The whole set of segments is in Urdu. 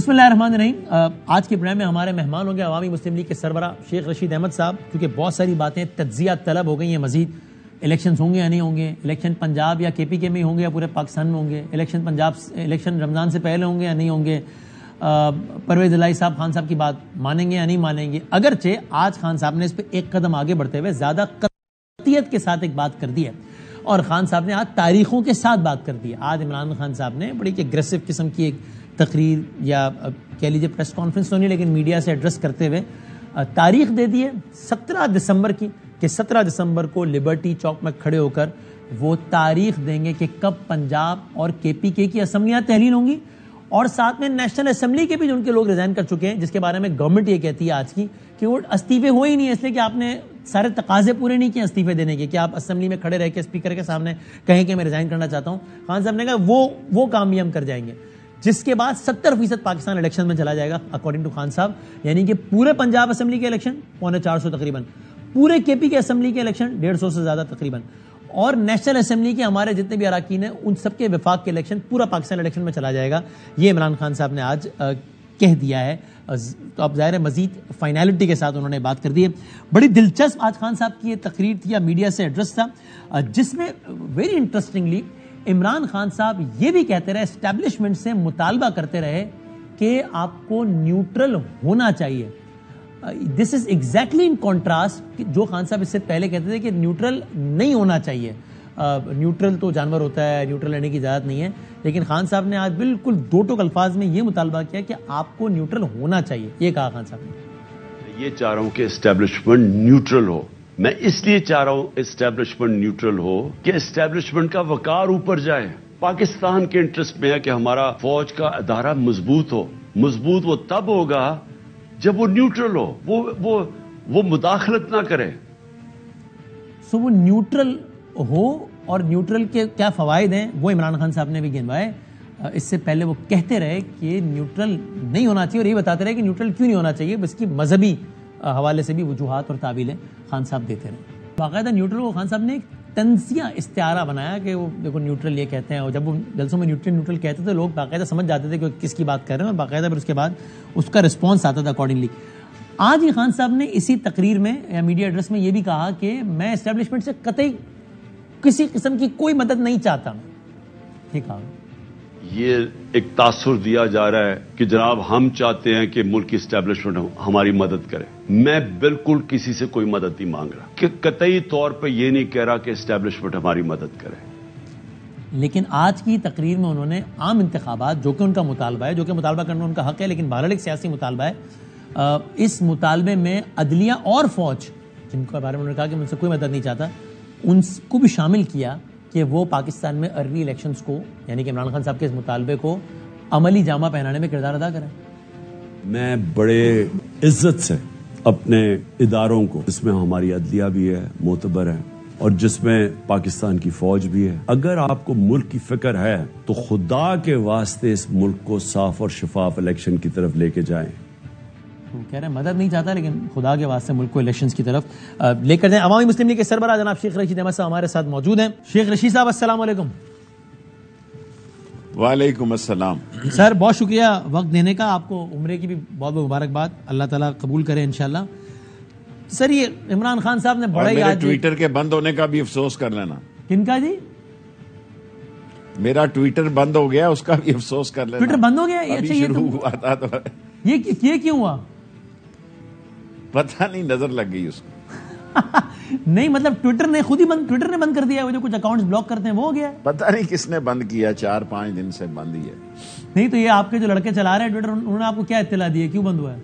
بسم اللہ الرحمن الرحیم. آج کے پروگرام میں ہمارے مہمان ہوں گے عوامی مسلم لیگ کے سربراہ شیخ رشید احمد صاحب, کیونکہ بہت ساری باتیں تجزیہ طلب ہو گئی ہیں. مزید الیکشنز ہوں گے یا نہیں ہوں گے, الیکشن پنجاب یا کے پی کے میں ہوں گے یا پورے پاکستان میں ہوں گے, الیکشن رمضان سے پہلے ہوں گے یا نہیں ہوں گے, پرویز الہی صاحب خان صاحب کی بات مانیں گے یا نہیں مانیں گے. اگرچہ آج خان صاحب نے اس پہ ایک قدم آگے بڑھتے ہوئے زیادہ قطعیت کے ساتھ ایک بات کر دی ہے, اور خان صاحب نے آج تاریخوں کے ساتھ بات کر دی ہے. آج عمران خان صاحب نے بڑی اگریسو قسم کی ایک تقریر یا کہہ لیجیے پریس کانفرنس تو نہیں لیکن میڈیا سے ایڈریس کرتے ہوئے تاریخ دے دی ہے 17 دسمبر کی, کہ 17 دسمبر کو لبرٹی چوک میں کھڑے ہو کر وہ تاریخ دیں گے کہ کب پنجاب اور کے پی کے کی اسمبلیاں تحلیل ہوں گی, اور ساتھ میں نیشنل اسمبلی کے بھی جو ان کے لوگ ریزائن کر چکے ہیں, جس کے بارے میں گورنمنٹ یہ کہتی ہے آج کی کہ وہ استعفے ہوئے ہی نہیں, اس لیے کہ آپ نے سارے تقاضے پورے نہیں کیے استعفے دینے کے, کہ آپ اسمبلی میں کھڑے رہ کے اسپیکر کے سامنے کہیں کہ میں ریزائن کرنا چاہتا ہوں. خان صاحب نے کہا وہ کام بھی ہم کر جائیں گے, جس کے بعد 70% پاکستان الیکشن میں چلا جائے گا اکارڈنگ ٹو خان صاحب. یعنی کہ پورے پنجاب اسمبلی کے الیکشن 450 تقریباً, پورے کے پی کے اسمبلی کے الیکشن 150 سے زیادہ تقریباً, اور نیشنل اسمبلی کے ہمارے جتنے بھی اراکین ہیں ان سب کے وفاق کے الیکشن پورا پاکستان الیکشن میں چلا جائے گا. یہ عمران خان صاحب نے آج کہہ دیا ہے. تو اب ظاہر ہے مزید فائنالٹی کے ساتھ انہوں نے بات کر دی ہے. بڑی دلچسپ آج خان صاحب کی یہ تقریر تھی یا میڈیا سے ایڈریس تھا, جس میں ویری انٹرسٹنگلی عمران خان صاحب یہ بھی کہتے رہے, اسٹیبلشمنٹ سے مطالبہ کرتے رہے کہ آپ کو نیوٹرل ہونا چاہیے. دس از ایگزیکٹلی ان کانٹراسٹ جو خان صاحب اس سے پہلے کہتے تھے کہ نیوٹرل نہیں ہونا چاہیے, نیوٹرل تو جانور ہوتا ہے, نیوٹرل لینے کی اجازت نہیں ہے. لیکن خان صاحب نے آج بالکل دو ٹوک الفاظ میں یہ مطالبہ کیا کہ آپ کو نیوٹرل ہونا چاہیے. یہ کہا خان صاحب نے. یہ چاہ رہا ہوں کہ اسٹیبلشمنٹ نیوٹرل ہو. میں اس لیے چاہ رہا ہوں اسٹیبلشمنٹ نیوٹرل ہو کہ اسٹیبلشمنٹ کا وقار اوپر جائے. پاکستان کے انٹرسٹ میں ہے کہ ہمارا فوج کا ادارہ مضبوط ہو. مضبوط وہ تب ہوگا جب وہ نیوٹرل ہو, وہ مداخلت نہ کرے. وہ نیوٹرل ہو, اور نیوٹرل کے کیا فوائد ہیں وہ عمران خان صاحب نے بھی گنوائے. اس سے پہلے وہ کہتے رہے کہ نیوٹرل نہیں ہونا چاہیے, اور یہ بتاتے رہے کہ نیوٹرل کیوں نہیں ہونا چاہیے. اس کی مذہبی حوالے سے بھی وجوہات اور تعویلیں خان صاحب دیتے رہے. باقاعدہ نیوٹرل کو خان صاحب نے ایک تنزیہ استعارہ بنایا کہ وہ دیکھو نیوٹرل یہ کہتے ہیں, اور جب وہ جلسوں میں نیوٹرل کہتے تھے لوگ باقاعدہ سمجھ جاتے تھے کہ کس کی بات کر رہے ہیں, اور باقاعدہ پھر اس کے بعد اس کا رسپانس آتا تھا اکارڈنگلی. آج ہی خان صاحب نے اسی تقریر میں یا میڈیا ایڈریس میں یہ بھی کہا کہ میں اسٹیبلشمنٹ سے قطعی کسی قسم کی کوئی مدد نہیں چاہتا. ٹھیک ہے, یہ ایک تاثر دیا جا رہا ہے کہ جناب ہم چاہتے ہیں کہ ملک کی اسٹیبلشمنٹ ہماری مدد کرے. میں بالکل کسی سے کوئی مدد نہیں مانگ رہا, کہ قطعی طور پہ یہ نہیں کہہ رہا کہ اسٹیبلشمنٹ ہماری مدد کرے. لیکن آج کی تقریر میں انہوں نے عام انتخابات, جو کہ ان کا مطالبہ ہے, جو کہ مطالبہ کرنا ان کا حق ہے, لیکن بہرحال ایک سیاسی مطالبہ ہے, اس مطالبے میں عدلیہ اور فوج, جن کے بارے میں انہوں نے کہا کہ مجھ سے کوئی مدد نہیں چاہتا, ان کو بھی شامل کیا کہ وہ پاکستان میں ارلی الیکشنز کو, یعنی کہ عمران خان صاحب کے اس مطالبے کو عملی جامہ پہنانے میں کردار ادا کریں. میں بڑے عزت سے اپنے اداروں کو, جس میں ہماری عدلیہ بھی ہے, معتبر ہے, اور جس میں پاکستان کی فوج بھی ہے, اگر آپ کو ملک کی فکر ہے تو خدا کے واسطے اس ملک کو صاف اور شفاف الیکشن کی طرف لے کے جائیں. کہہ رہے ہیں مدد نہیں چاہتا, لیکن خدا کے واسطے ملک کو الیکشنز کی طرف لے کر جائیں. عوامی مسلم لیگ کے سربراہ جناب شیخ رشید احمد صاحب ہمارے ساتھ موجود ہیں. شیخ رشید صاحب السلام علیکم. وعلیکم السلام. سر بہت شکریہ وقت دینے کا, آپ کو عمرے کی بھی بہت بہت مبارکباد, اللہ تعالیٰ قبول کرے انشاءاللہ. سر یہ عمران خان صاحب نے بڑا ہی میرے ٹویٹر کے بند ہونے کا بھی افسوس کر لینا. کن کا جی؟ میرا ٹویٹر بند ہو گیا, اس کا بھی افسوس کر لینا. ٹویٹر بند ہو گیا؟ اچھا, یہ شروع ہوا تھا تو یہ کیوں ہوا پتہ نہیں, نظر لگ گئی اس کو. نہیں مطلب ٹویٹر نے خود ہی ٹویٹر نے بند کر دیا ہے, وہ جو کچھ اکاؤنٹس بلاک کرتے ہیں وہ ہو گیا. پتہ نہیں کس نے بند کیا, 4-5 دن سے بند ہی ہے. نہیں تو یہ آپ کے جو لڑکے چلا رہے ہیں ٹویٹر, انہوں نے آپ کو کیا اطلاع دی ہے, کیوں بند ہوا ہے؟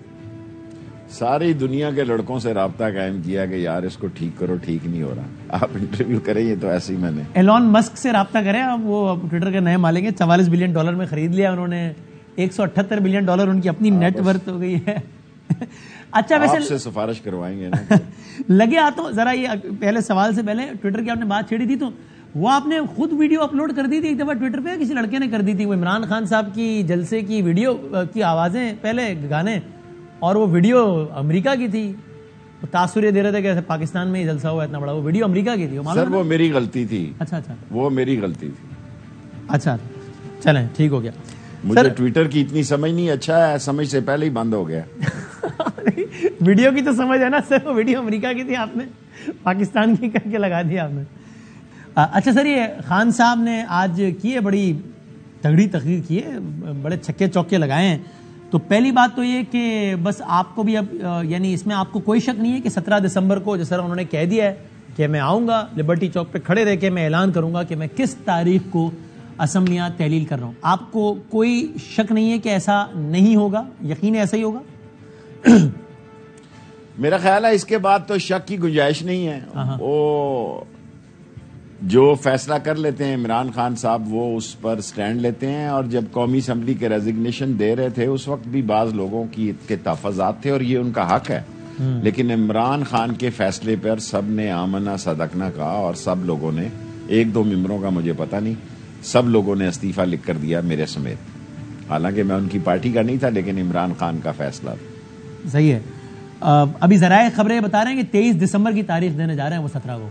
ساری دنیا کے لڑکوں سے رابطہ قائم کیا کہ یار اس کو ٹھیک کرو, ٹھیک نہیں ہو رہا, آپ انٹرویو کریں. یہ تو ایسے ہی میں نے ایلون مسک سے رابطہ کریں, وہ ٹویٹر کے نئے مالک ہیں, $44 بلین میں خرید لیا انہوں نے, $178 بلین ان کی اپنی نیٹ ورتھ ہو گئی ہے. اچھا ویسے آپ سے سفارش کروائیں گے نا. لگے آتا ذرا, یہ پہلے سوال سے پہلے ٹویٹر کی آپ نے بات چھیڑی تھی, تو وہ آپ نے خود ویڈیو اپلوڈ کر دی تھی ایک دفعہ ٹویٹر پہ, کسی لڑکے نے کر دی تھی, وہ عمران خان صاحب کی جلسے کی ویڈیو کی آوازیں پہلے گانے, اور وہ ویڈیو امریکہ کی تھی. تاثر یہ دے رہے تھے کہ پاکستان میں ہی جلسہ ہوا اتنا بڑا, وہ ویڈیو امریکہ کی تھی. سر وہ میری غلطی تھی. اچھا, وہ میری غلطی تھی. اچھا چلیں ٹھیک ہو گیا. مجھے ٹویٹر کی اتنی سمجھ نہیں، اچھا ہے سمجھ سے پہلے ہی بند ہو گیا. ویڈیو کی تو سمجھ ہے نا سر، وہ ویڈیو امریکہ کی تھی، آپ نے پاکستان کی کر کے لگا دیا آپ نے. اچھا سر، یہ خان صاحب نے آج کی ہے بڑی تگڑی تقریر کی ہے، بڑے چھکے چوکے لگائے ہیں. تو پہلی بات تو یہ کہ بس آپ کو بھی اب یعنی اس میں آپ کو کوئی شک نہیں ہے کہ 17 دسمبر کو جیسا انہوں نے کہہ دیا ہے کہ میں آؤں گا لبرٹی چوک پہ کھڑے رہ کے میں اعلان کروں گا کہ میں کس تاریخ کو اسمبلیاں تحلیل کر رہا ہوں. آپ کو کوئی شک نہیں ہے کہ ایسا نہیں ہوگا؟ یقین ہے ایسا ہی ہوگا؟ میرا خیال ہے اس کے بعد تو شک کی گنجائش نہیں ہے. وہ جو فیصلہ کر لیتے ہیں عمران خان صاحب وہ اس پر سٹینڈ لیتے ہیں. اور جب قومی اسمبلی کے ریزگنیشن دے رہے تھے اس وقت بھی بعض لوگوں کے تحفظات تھے اور یہ ان کا حق ہے. لیکن عمران خان کے فیصلے پر سب نے آمنا صدقنا کہا اور سب لوگوں نے، ایک دو ممبروں کا مجھے پتہ نہیں، سب لوگوں نے استعفیٰ لکھ کر دیا میرے سمیت. حالانکہ میں ان کی پارٹی کا نہیں تھا لیکن عمران خان کا فیصلہ تھا. صحیح ہے. ابھی ذرائع خبریں بتا رہے ہیں کہ 23 دسمبر کی تاریخ دینے جا رہے ہیں وہ 17 کو.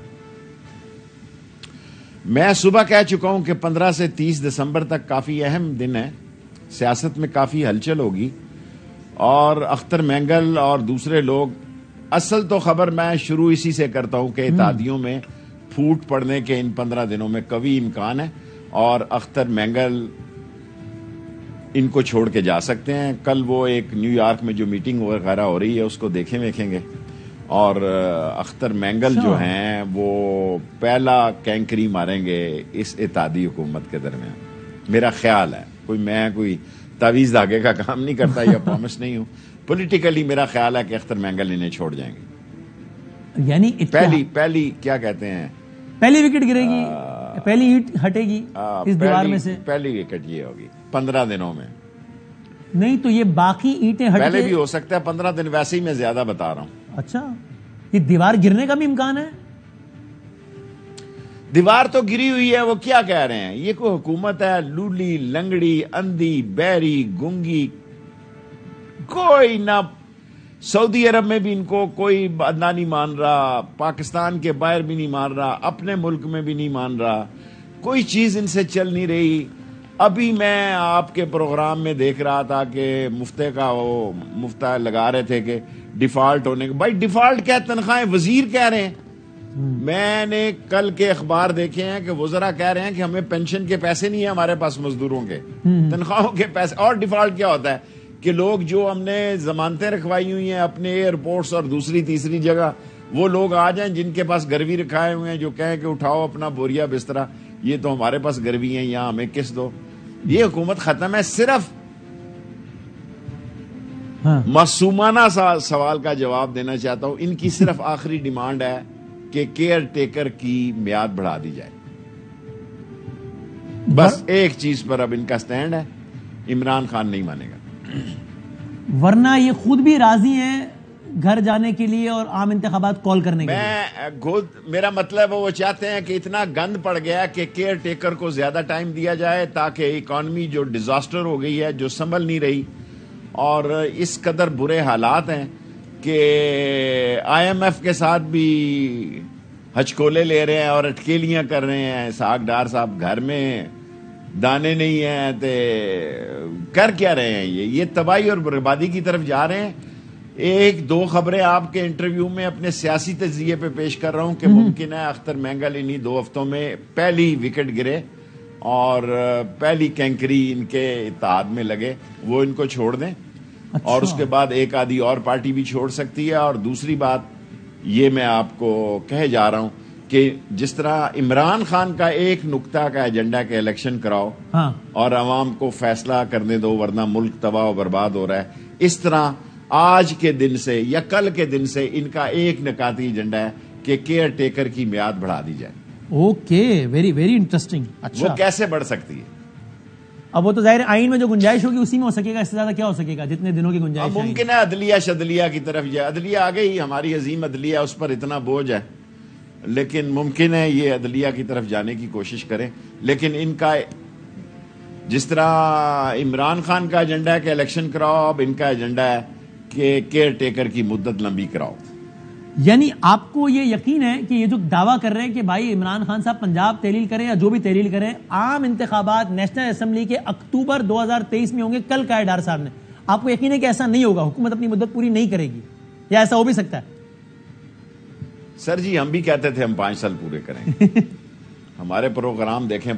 میں صبح کہہ چکا ہوں کہ 15 سے 30 دسمبر تک کافی اہم دن ہے. سیاست میں کافی ہلچل ہوگی اور اختر مینگل اور دوسرے لوگ، اصل تو خبر میں شروع اسی سے کرتا ہوں کہ اتحادیوں میں پھوٹ پڑنے کے ان 15 دنوں میں قوی امکان ہے اور اختر مینگل ان کو چھوڑ کے جا سکتے ہیں. کل وہ ایک نیو یارک میں جو میٹنگ وغیرہ ہو رہی ہے اس کو دیکھیں گے اور اختر مینگل جو ہیں وہ پہلا کینکری ماریں گے اس اتحادی حکومت کے درمیان. میرا خیال ہے، کوئی تعویذ دھاگے کا کام نہیں کرتا یا پرومس نہیں ہوں. پولیٹیکلی میرا خیال ہے کہ اختر مینگل انہیں چھوڑ جائیں گے. یعنی پہلی کیا کہتے ہیں، پہلی وکٹ گرے گی، پہلی اینٹ ہٹے گی اس دیوار میں سے. پہلی وکٹ یہ ہوگی 15 دنوں میں. نہیں تو یہ باقی اینٹیں ہٹ پہلے بھی ہو سکتا ہے 15 دن، ویسے ہی میں زیادہ بتا رہا ہوں. اچھا، یہ دیوار گرنے کا بھی امکان ہے؟ دیوار تو گری ہوئی ہے. وہ کیا کہہ رہے ہیں، یہ کوئی حکومت ہے لولی لنگڑی اندھی بہری گونگی، کوئی نہ سعودی عرب میں بھی ان کو کوئی ادنا نہیں مان رہا، پاکستان کے باہر بھی نہیں مان رہا، اپنے ملک میں بھی نہیں مان رہا، کوئی چیز ان سے چل نہیں رہی. ابھی میں آپ کے پروگرام میں دیکھ رہا تھا کہ مفتہ لگا رہے تھے کہ ڈیفالٹ ہونے کے، بھائی ڈیفالٹ کیا، تنخواہیں وزیر کہہ رہے ہیں. میں نے کل کے اخبار دیکھے ہیں کہ وزراء کہہ رہے ہیں کہ ہمیں پینشن کے پیسے نہیں ہیں ہمارے پاس، مزدوروں کے تنخواہوں کے پیسے. اور ڈیفالٹ کیا ہوتا ہے کہ لوگ جو ہم نے ضمانتیں رکھوائی ہوئی ہیں اپنے ایئرپورٹس اور دوسری تیسری جگہ، وہ لوگ آ جائیں جن کے پاس گروی رکھائے ہوئے ہیں، جو کہیں کہ اٹھاؤ اپنا بوریا بسترا، یہ تو ہمارے پاس گروی ہیں، یہاں ہمیں قسط دو. یہ حکومت ختم ہے. صرف معصومانہ سوال کا جواب دینا چاہتا ہوں. ان کی صرف آخری ڈیمانڈ ہے کہ کیئر ٹیکر کی میعاد بڑھا دی جائے. بس ایک چیز پر اب ان کا سٹینڈ ہے. عمران خان نہیں مانے گا. ورنہ یہ خود بھی راضی ہیں گھر جانے کے لیے اور عام انتخابات کال کرنے کے لیے. میرا مطلب وہ چاہتے ہیں کہ اتنا گند پڑ گیا کہ کیئر ٹیکر کو زیادہ ٹائم دیا جائے تاکہ اکانومی جو ڈیزاسٹر ہو گئی ہے، جو سنبھل نہیں رہی اور اس قدر برے حالات ہیں کہ آئی ایم ایف کے ساتھ بھی ہچکولے لے رہے ہیں اور اٹکیلیاں کر رہے ہیں. ساگ ڈار صاحب گھر میں دانے نہیں ہیں تو کر کیا رہے ہیں؟ یہ تباہی اور بربادی کی طرف جا رہے ہیں. ایک دو خبریں آپ کے انٹرویو میں اپنے سیاسی تجزیے پہ پیش کر رہا ہوں کہ ممکن ہے اختر مینگل انہی 2 ہفتوں میں پہلی وکٹ گرے اور پہلی کینکری ان کے اتحاد میں لگے، وہ ان کو چھوڑ دیں. اور اس کے بعد ایک آدھی اور پارٹی بھی چھوڑ سکتی ہے. اور دوسری بات یہ میں آپ کو کہے جا رہا ہوں کہ جس طرح عمران خان کا ایک نقطہ کا ایجنڈا کہ الیکشن کراؤ اور عوام کو فیصلہ کرنے دو ورنہ ملک تباہ و برباد ہو رہا ہے، اس طرح آج کے دن سے یا کل کے دن سے ان کا ایک نکاتی ایجنڈا ہے کہ کیئر ٹیکر کی میعاد بڑھا دی جائے. Okay, very very interesting. اچھا، وہ کیسے بڑھ سکتی ہے؟ اب وہ تو ظاہر آئین میں جو گنجائش ہوگی اسی میں ہو سکے گا، اس سے زیادہ کیا ہو سکے گا جتنے دنوں کی گنجائش ہے. ممکن ہے عدلیہ شدلیہ کی طرف جائے. عدلیہ آ گئی، ہماری عظیم عدلیہ، اس پر اتنا بوجھ ہے، لیکن ممکن ہے یہ عدلیہ کی طرف جانے کی کوشش کریں. لیکن ان کا جس طرح عمران خان کا ایجنڈا ہے کہ الیکشن کراؤ، اب ان کا ایجنڈا ہے کہ کیئر ٹیکر کی مدت لمبی کراؤ. یعنی آپ کو یہ یقین ہے کہ یہ جو دعویٰ کر رہے ہیں کہ بھائی عمران خان صاحب پنجاب تحلیل کریں یا جو بھی تحلیل کریں، عام انتخابات نیشنل اسمبلی کے اکتوبر 2023 میں ہوں گے، کل کہا ہے ڈار صاحب نے، آپ کو یقین ہے کہ ایسا نہیں ہوگا، حکومت اپنی مدت پوری نہیں کرے گی، یا ایسا ہو بھی سکتا ہے؟ سر جی ہم بھی کہتے تھے ہم 5 سال پورے کریں ہمارے پروگرام دیکھیں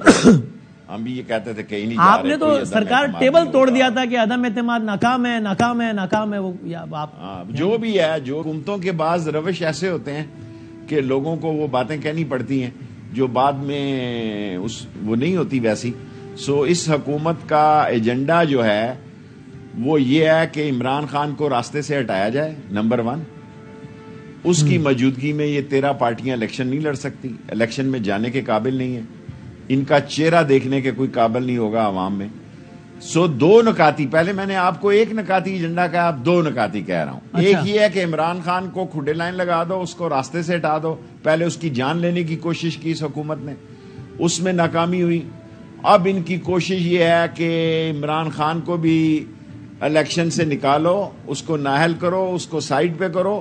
ہم بھی یہ کہتے تھے کہیں نہیں جا رہے. آپ نے تو سرکار ٹیبل توڑ دیا تھا کہ عدم اعتماد ناکام ہے ناکام ہے ناکام ہے. وہ آپ جو بھی ہے، جو حکومتوں کے بعض روش ایسے ہوتے ہیں کہ لوگوں کو وہ باتیں کہنی پڑتی ہیں جو بعد میں وہ نہیں ہوتی ویسی. سو اس حکومت کا ایجنڈا جو ہے وہ یہ ہے کہ عمران خان کو راستے سے ہٹایا جائے. نمبر 1، اس کی موجودگی میں یہ 13 پارٹیاں الیکشن نہیں لڑ سکتی، الیکشن میں جانے کے قابل نہیں ہیں، ان کا چہرہ دیکھنے کے کوئی قابل نہیں ہوگا عوام میں. سو 2 نکاتی، پہلے میں نے آپ کو 1 نکاتی ایجنڈا کہا، اب 2 نکاتی کہہ رہا ہوں. ایک یہ ہے کہ عمران خان کو کھڈے لائن لگا دو، اس کو راستے سے ہٹا دو. پہلے اس کی جان لینے کی کوشش کی اس حکومت نے، اس میں ناکامی ہوئی. اب ان کی کوشش یہ ہے کہ عمران خان کو بھی الیکشن سے نکالو، اس کو نااہل کرو، اس کو سائڈ پہ کرو،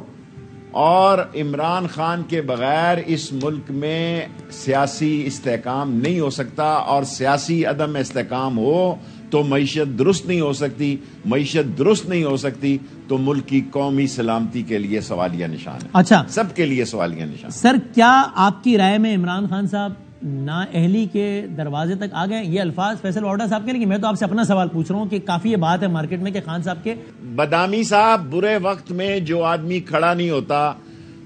اور عمران خان کے بغیر اس ملک میں سیاسی استحکام نہیں ہو سکتا، اور سیاسی عدم استحکام ہو تو معیشت درست نہیں ہو سکتی، معیشت درست نہیں ہو سکتی تو ملک کی قومی سلامتی کے لیے سوالیہ نشان ہے. اچھا، سب کے لیے سوالیہ نشان. سر کیا آپ کی رائے میں عمران خان صاحب نااہلی کے دروازے تک آ گئے؟ یہ الفاظ فیصل واڈا صاحب کے، لیکن میں تو آپ سے اپنا سوال پوچھ رہا ہوں کہ کافی یہ بات ہے مارکیٹ میں کہ خان صاحب کے بدامی صاحب، برے وقت میں جو آدمی کھڑا نہیں ہوتا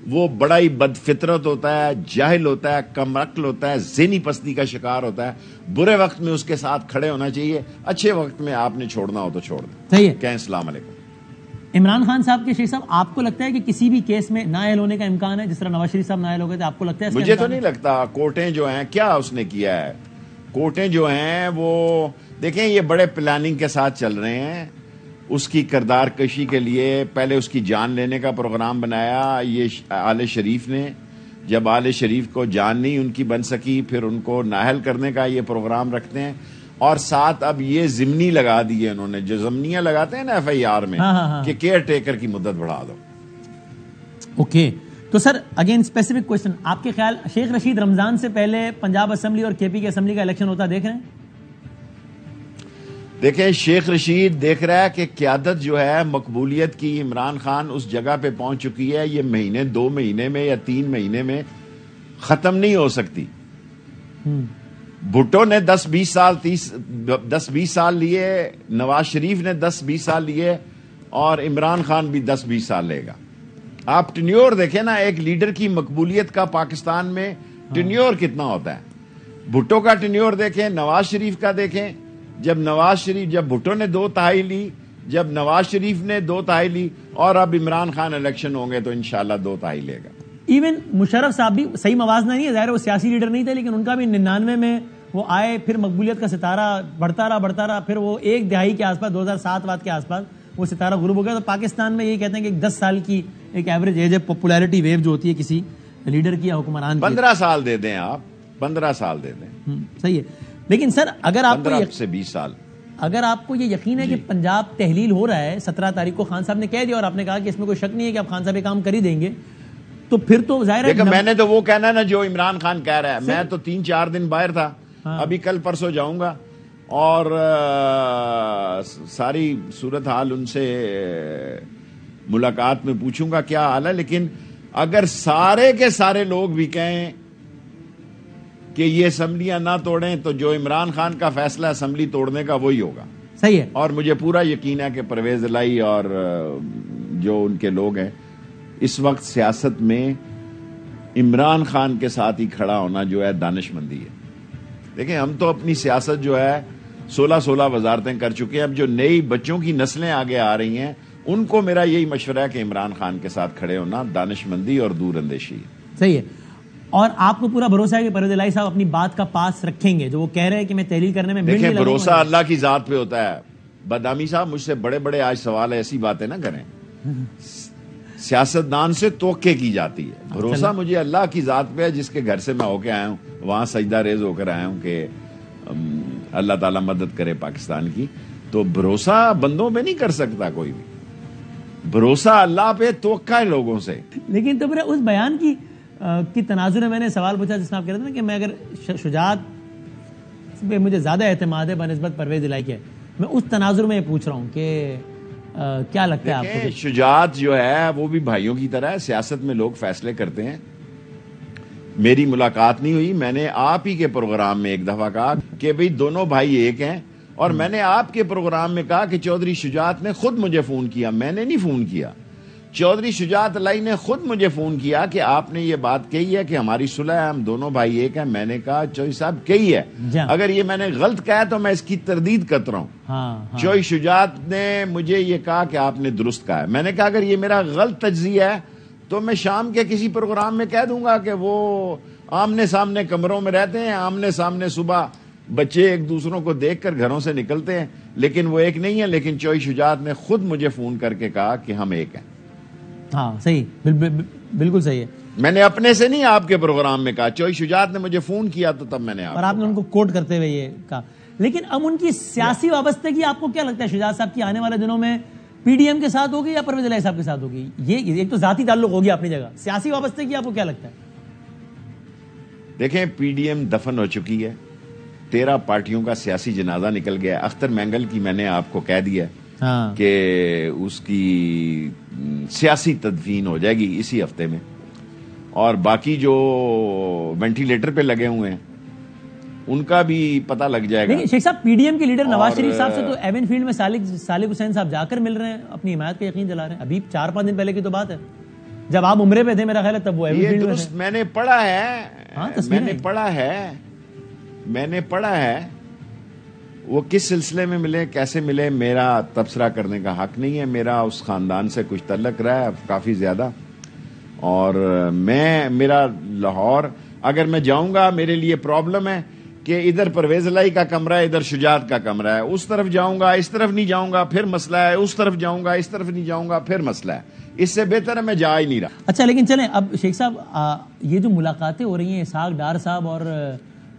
وہ بڑا ہی بد فطرت ہوتا ہے، جاہل ہوتا ہے، کم عقل ہوتا ہے، ذہنی پستی کا شکار ہوتا ہے. برے وقت میں اس کے ساتھ کھڑے ہونا چاہیے، اچھے وقت میں آپ نے چھوڑنا ہو تو چھوڑ دیں. صحیح ہے. کہیں السلام علیکم. عمران خان صاحب کے شیخ صاحب، آپ کو لگتا ہے کہ کسی بھی کیس میں نااہل ہونے کا امکان ہے جس طرح نواز شریف صاحب نااہل ہو گئے تھے؟ آپ کو لگتا ہے؟ مجھے تو نہیں لگتا. کورٹیں جو ہیں، کیا اس نے کیا ہے؟ کورٹیں جو ہیں وہ دیکھیں، یہ بڑے پلاننگ کے ساتھ چل رہے ہیں. اس کی کردار کشی کے لیے پہلے اس کی جان لینے کا پروگرام بنایا یہ آل شریف نے. جب آل شریف کو جان نہیں ان کی بن سکی، پھر ان کو نااہل کرنے کا یہ پروگرام رکھتے ہیں. اور ساتھ اب یہ ضمنی لگا دیے انہوں نے، جو ضمنیاں لگاتے ہیں نا FIR میں، کہ کیئر ٹیکر کی مدت بڑھا دو. اوکے. تو سر اگین اسپیسیفک کوشچن، آپ کے خیال شیخ رشید رمضان سے پہلے پنجاب اسمبلی اور KP کی اسمبلی کا الیکشن ہوتا دیکھ رہے ہیں؟ دیکھیں، شیخ رشید دیکھ رہا ہے کہ قیادت جو ہے مقبولیت کی، عمران خان اس جگہ پہ پہنچ چکی ہے، یہ مہینے 2 مہینے میں یا 3 مہینے میں ختم نہیں ہو سکتی. بھٹو نے 10-20 سال لیے، نواز شریف نے 10-20 سال لیے، اور عمران خان بھی 10-20 سال لے گا. آپ ٹینیور دیکھیں نا، ایک لیڈر کی مقبولیت کا پاکستان میں ٹینیور کتنا ہوتا ہے. بھٹو کا ٹینیور دیکھیں، نواز شریف کا دیکھیں. جب بھٹو نے 2 تہائی لی، جب نواز شریف نے 2 تہائی لی، اور اب عمران خان الیکشن ہوں گے تو انشاءاللہ 2 تہائی لے گا. ایون مشرف صاحب بھی صحیح موازنہ نہیں ہے، ظاہر وہ سیاسی لیڈر نہیں تھے، لیکن ان کا بھی 99 میں وہ آئے، پھر مقبولیت کا ستارہ بڑھتا رہا، پھر وہ 1 دہائی کے آس پاس 2007 بعد کے آس پاس وہ ستارہ غروب ہو گیا. تو پاکستان میں یہ کہتے ہیں کہ 10 سال کی ایک ایوریج ایج ہے پاپولیرٹی ویو جو ہوتی ہے کسی لیڈر کی یا حکمران کی. 15 سال دے دیں آپ، 15 سال دے دیں. صحیح ہے. لیکن سر اگر آپ 15 سے 20 سال، اگر آپ کو یہ یقین ہے کہ پنجاب تحلیل ہو رہا ہے 17 تاریخ کو، خان صاحب نے کہہ دیا اور آپ نے کہا کہ اس میں کوئی شک نہیں ہے کہ آپ خان صاحب یہ کام کر ہی دیں گے، تو پھر تو ظاہر ہے. میں نے تو وہ کہنا نا جو عمران خان کہہ رہا ہے. میں تو 3-4 دن باہر تھا، ابھی کل پرسوں جاؤں گا اور ساری صورتحال ان سے ملاقات میں پوچھوں گا کیا حال ہے. لیکن اگر سارے کے سارے لوگ بھی کہیں کہ یہ اسمبلیاں نہ توڑیں تو جو عمران خان کا فیصلہ اسمبلی توڑنے کا وہی ہوگا. صحیح ہے. اور مجھے پورا یقین ہے کہ پرویز الہی اور جو ان کے لوگ ہیں اس وقت سیاست میں عمران خان کے ساتھ ہی کھڑا ہونا جو ہے دانش مندی ہے. دیکھیں، ہم تو اپنی سیاست جو ہے 16 وزارتیں کر چکے ہیں. اب جو نئی بچوں کی نسلیں آگے آ رہی ہیں ان کو میرا یہی مشورہ ہے کہ عمران خان کے ساتھ کھڑے ہونا دانش مندی اور دور اندیشی ہے. صحیح ہے. اور آپ کو پورا بھروسہ ہے کہ پرویز الہی صاحب اپنی بات کا پاس رکھیں گے جو وہ کہہ رہے ہیں کہ میں تحلیل کرنے میں دیکھیں، بھروسہ اللہ کی ذات پہ ہوتا ہے. بدامی صاحب مجھ سے بڑے آج سوال ہے، ایسی باتیں نہ کریں. سیاستدان سے توقع کی جاتی ہے. بھروسہ مجھے اللہ کی ذات پہ ہے جس کے گھر سے میں ہو کے آیا ہوں، وہاں سجدہ ریز ہو کر آیا ہوں کہ اللہ تعالیٰ مدد کرے پاکستان کی. تو بھروسہ بندوں پہ نہیں کر سکتا کوئی بھی. بھروسہ اللہ پہ، توقع ہے لوگوں سے. لیکن تو پھر اس بیان کی تناظر میں نے سوال پوچھا جس میں آپ کہہ رہے تھے نا کہ میں اگر شجاعت پہ مجھے زیادہ اعتماد ہے بنسبت پرویز الہی کے، میں اس تناظر میں یہ پوچھ رہا ہوں کہ کیا لگتا ہے آپ کو؟ شجاعت جو ہے وہ بھی بھائیوں کی طرح ہے. سیاست میں لوگ فیصلے کرتے ہیں. میری ملاقات نہیں ہوئی، میں نے آپ ہی کے پروگرام میں ایک دفعہ کہا کہ بھئی دونوں بھائی ایک ہیں، اور میں نے آپ کے پروگرام میں کہا کہ چودھری شجاعت نے خود مجھے فون کیا، میں نے نہیں فون کیا. چودھری شجاعت الہی نے خود مجھے فون کیا کہ آپ نے یہ بات کہی ہے کہ ہماری صلح ہے، ہم دونوں بھائی ایک ہیں. میں نے کہا چودھری صاحب کہی ہے، اگر یہ میں نے غلط کہا تو میں اس کی تردید کرتا ہوں. چودھری شجاعت نے مجھے یہ کہا کہ آپ نے درست کہا ہے. میں نے کہا اگر یہ میرا غلط تجزیہ ہے تو میں شام کے کسی پروگرام میں کہہ دوں گا کہ وہ آمنے سامنے کمروں میں رہتے ہیں، آمنے سامنے صبح بچے ایک دوسروں کو دیکھ کر گھروں سے نکلتے ہیں، لیکن وہ ایک نہیں ہے. لیکن چودھری شجاعت نے خود مجھے فون کر کے کہا کہ ہم ایک ہیں. ہاں صحیح، بالکل صحیح ہے. میں نے اپنے سے نہیں آپ کے پروگرام میں کہا، چودھری شجاعت نے مجھے فون کیا تو تب میں نے اور آپ نے ان کو کوٹ کرتے ہوئے یہ کہا. لیکن اب ان کی سیاسی وابستگی آپ کو کیا لگتا ہے شجاعت صاحب کی آنے والے دنوں میں پی ڈی ایم کے ساتھ ہوگی یا پرویز الہی صاحب کے ساتھ ہوگی؟ یہ ایک تو ذاتی تعلق ہوگی اپنی جگہ، سیاسی وابستگی آپ کو کیا لگتا ہے؟ دیکھیں پی ڈی ایم دفن ہو چکی ہے، 13 پارٹیوں کا سیاسی جنازہ نکل گیا. اختر مینگل کی میں نے آپ کو کہہ دیا کہ اس کی سیاسی تدفین ہو جائے گی اسی ہفتے میں، اور باقی جو وینٹیلیٹر پہ لگے ہوئے ہیں ان کا بھی پتہ لگ جائے گا. شیخ صاحب پی ڈی ایم کے لیڈر نواز شریف صاحب سے تو ایون فیلڈ میں سالک حسین صاحب جا کر مل رہے ہیں، اپنی حمایت کا یقین دلا رہے ہیں. ابھی 4-5 دن پہلے کی تو بات ہے، جب آپ عمرے پہ تھے میرا خیال ہے تب وہ ایون فیلڈ میں تھے. میں نے پڑھا ہے وہ کس سلسلے میں ملے، کیسے ملے، میرا تبصرہ کرنے کا حق نہیں ہے. میرا اس خاندان سے کچھ تعلق رہا ہے کافی زیادہ، اور میرا لاہور اگر میں جاؤں گا میرے لیے پرابلم ہے کہ ادھر پرویز الہی کا کمرہ ہے، ادھر شجاعت کا کمرہ ہے. اس طرف جاؤں گا اس طرف نہیں جاؤں گا پھر مسئلہ ہے، اس طرف جاؤں گا اس طرف نہیں جاؤں گا پھر مسئلہ ہے. اس سے بہتر ہے میں جا ہی نہیں رہا. اچھا لیکن چلیں اب شیخ صاحب یہ جو ملاقاتیں ہو رہی ہیں اسحاق ڈار صاحب اور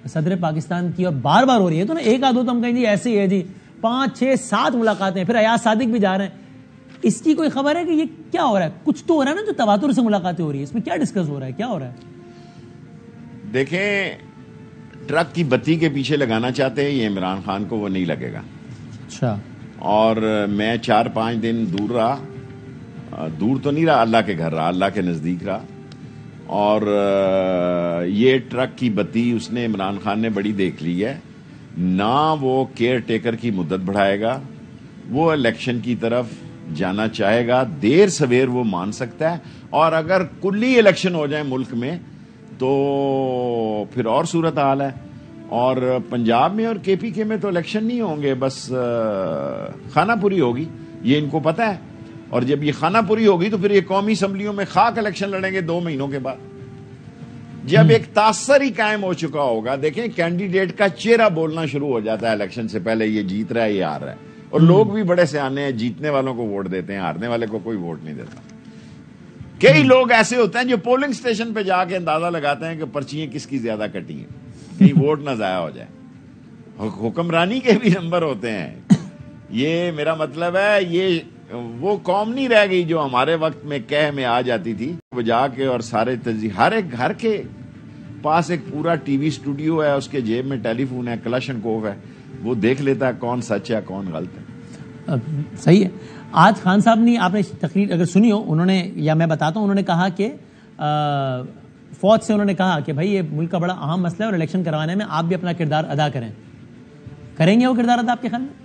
صدر پاکستان کی، اور بار بار ہو رہی ہے تو نا ایک آدھ تو ہم کہیں جی ایسے ہی ہے جی 5, 6, 7 ملاقاتیں، پھر ایاز صادق بھی جا رہے ہیں. اس کی کوئی خبر ہے کہ یہ کیا ہو رہا ہے؟ کچھ تو ہو رہا ہے نا جو تواتر سے ملاقاتیں ہو رہی ہیں، اس میں کیا ڈسکس ہو رہا ہے، کیا ہو رہا ہے؟ دیکھیں ٹرک کی بتی کے پیچھے لگانا چاہتے ہیں یہ عمران خان کو، وہ نہیں لگے گا. اچھا. اور میں 4-5 دن دور رہا، دور تو نہیں رہا، اللہ کے گھر رہا، اللہ کے نزدیک رہا. اور یہ ٹرک کی بتی اس نے عمران خان نے بڑی دیکھ لی ہے. نہ وہ کیئر ٹیکر کی مدت بڑھائے گا، وہ الیکشن کی طرف جانا چاہے گا. دیر سویر وہ مان سکتا ہے، اور اگر کلی الیکشن ہو جائے ملک میں تو پھر اور صورتحال ہے. اور پنجاب میں اور کے پی کے میں تو الیکشن نہیں ہوں گے، بس خانہ پوری ہوگی، یہ ان کو پتہ ہے. اور جب یہ خانہ پوری ہوگی تو پھر یہ قومی اسمبلیوں میں خاک الیکشن لڑیں گے 2 مہینوں کے بعد. جب ایک تاثر ہی قائم ہو چکا ہوگا، دیکھیں کینڈیڈیٹ کا چہرہ بولنا شروع ہو جاتا ہے الیکشن سے پہلے، یہ جیت رہا ہے یہ ہار رہا ہے. اور لوگ بھی بڑے سیانے ہیں، جیتنے والوں کو ووٹ دیتے ہیں، ہارنے والے کو کوئی ووٹ نہیں دیتا. کئی لوگ ایسے ہوتے ہیں جو پولنگ سٹیشن پہ جا کے اندازہ لگاتے ہیں کہ پرچیاں کس کی زیادہ کٹی ہیں، کہیں ووٹ نہ ضائع ہو جائے. حکمرانی کے بھی نمبر ہوتے ہیں. یہ میرا مطلب ہے یہ وہ قوم نہیں رہ گئی جو ہمارے وقت میں کہہ میں آ جاتی تھی بجا کے، اور سارے ہر ایک گھر کے پاس ایک پورا ٹی وی اسٹوڈیو ہے، اس کے جیب میں ٹیلی فون ہے، کلاشنکوف ہے، وہ دیکھ لیتا ہے کون سچ ہے کون غلط ہے. صحیح ہے. آج خان صاحب نے، آپ نے تقریر اگر سنی ہو، انہوں نے، یا میں بتاتا ہوں، انہوں نے کہا کہ فوج سے انہوں نے کہا کہ بھائی یہ ملک کا بڑا اہم مسئلہ ہے اور الیکشن کروانے میں آپ بھی اپنا کردار ادا کریں گے وہ کردار ادا آپ کے خیال میں؟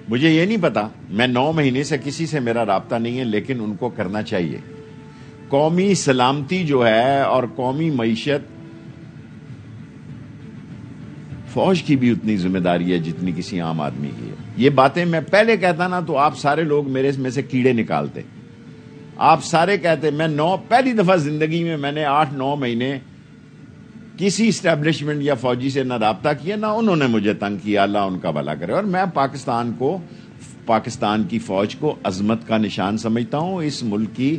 مجھے یہ نہیں پتا، میں 9 مہینے سے کسی سے میرا رابطہ نہیں ہے، لیکن ان کو کرنا چاہیے. قومی سلامتی جو ہے اور قومی معیشت، فوج کی بھی اتنی ذمہ داری ہے جتنی کسی عام آدمی کی ہے. یہ باتیں میں پہلے کہتا نا تو آپ سارے لوگ میرے میں سے کیڑے نکالتے. آپ سارے کہتے، میں پہلی دفعہ زندگی میں نے 8-9 مہینے کسی اسٹیبلشمنٹ یا فوجی سے نہ رابطہ کیا، نہ انہوں نے مجھے تنگ کیا، اللہ ان کا بھلا کرے. اور میں پاکستان کی فوج کو عظمت کا نشان سمجھتا ہوں، اس ملک کی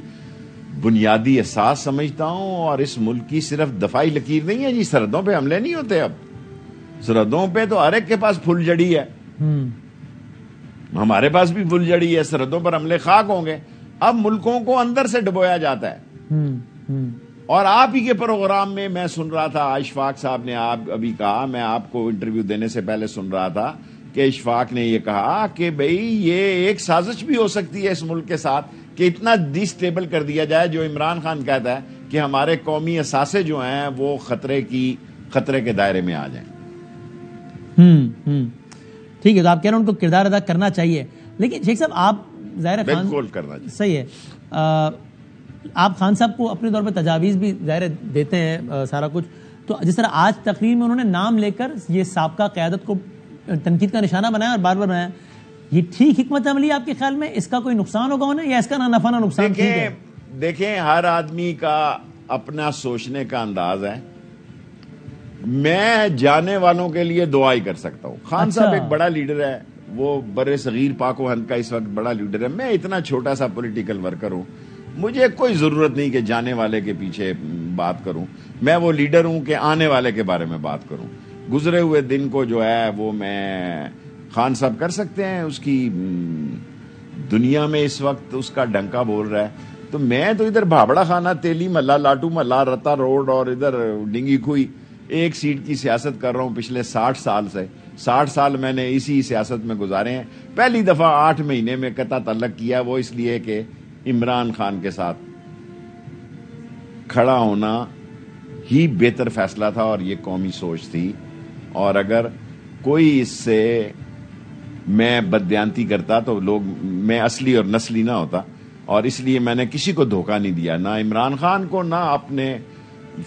بنیادی اساس سمجھتا ہوں، اور اس ملک کی صرف دفاعی لکیر نہیں ہے جی. سرحدوں پہ حملے نہیں ہوتے، اب سرحدوں پہ تو ہر ایک کے پاس پھل جڑی ہے. ہمارے پاس بھی بل جڑی ہے, سرحدوں پر حملے خاک ہوں گے. اب ملکوں کو اندر سے ڈبویا جاتا ہے. اور آپ ہی کے پروگرام میں میں سن رہا تھا, اشفاق صاحب نے آپ ابھی کہا, میں آپ کو انٹرویو دینے سے پہلے سن رہا تھا کہ اشفاق نے یہ کہا کہ بھئی یہ ایک سازش بھی ہو سکتی ہے اس ملک کے ساتھ کہ اتنا ڈی سٹیبل کر دیا جائے, جو عمران خان کہتا ہے کہ ہمارے قومی اثاثے جو ہیں وہ خطرے کے دائرے میں آ جائیں. ٹھیک ہے, تو آپ کہہ رہے ہیں ان کو کردار ادا کرنا چاہیے, لیکن شیخ صاحب آپ ظاہر خان بالکل کرنا چاہیے, صحیح ہے, آپ خان صاحب کو اپنے طور پہ تجاویز بھی ظاہر دیتے ہیں سارا کچھ, تو جس طرح آج تقریر میں انہوں نے نام لے کر یہ سابقہ قیادت کو تنقید کا نشانہ بنایا اور بار بار بنایا, یہ ٹھیک حکمت عملی آپ کے خیال میں؟ اس کا کوئی نقصان ہوگا انہیں یا اس کا نہ نفع نہ نقصان؟ دیکھیں ہر آدمی کا اپنا سوچنے کا انداز ہے. میں جانے والوں کے لیے دعا ہی کر سکتا ہوں. خان صاحب ایک بڑا لیڈر ہے, وہ بر صغیر پاک و ہند کا اس وقت بڑا لیڈر ہے. میں اتنا چھوٹا سا پولیٹیکل ورکر ہوں, مجھے کوئی ضرورت نہیں کہ جانے والے کے پیچھے بات کروں. میں وہ لیڈر ہوں کہ آنے والے کے بارے میں بات کروں. گزرے ہوئے دن کو جو ہے وہ میں خان صاحب کر سکتے ہیں, اس کی دنیا میں اس وقت اس کا ڈنکا بول رہا ہے. تو میں تو ادھر بھابڑا خانہ, تیلی محلہ, لاٹو محلہ, رتا روڈ اور ادھر ڈنگی کھوئی ایک سیٹ کی سیاست کر رہا ہوں پچھلے 60 سال سے. 60 سال میں نے اسی سیاست میں گزارے ہیں. پہلی دفعہ 8 مہینے میں قطع تعلق کیا, وہ اس لیے کہ عمران خان کے ساتھ کھڑا ہونا ہی بہتر فیصلہ تھا اور یہ قومی سوچ تھی. اور اگر کوئی اس سے میں بددیانتی کرتا تو میں اصلی اور نسلی نہ ہوتا, اور اس لیے میں نے کسی کو دھوکہ نہیں دیا, نہ عمران خان کو, نہ اپنے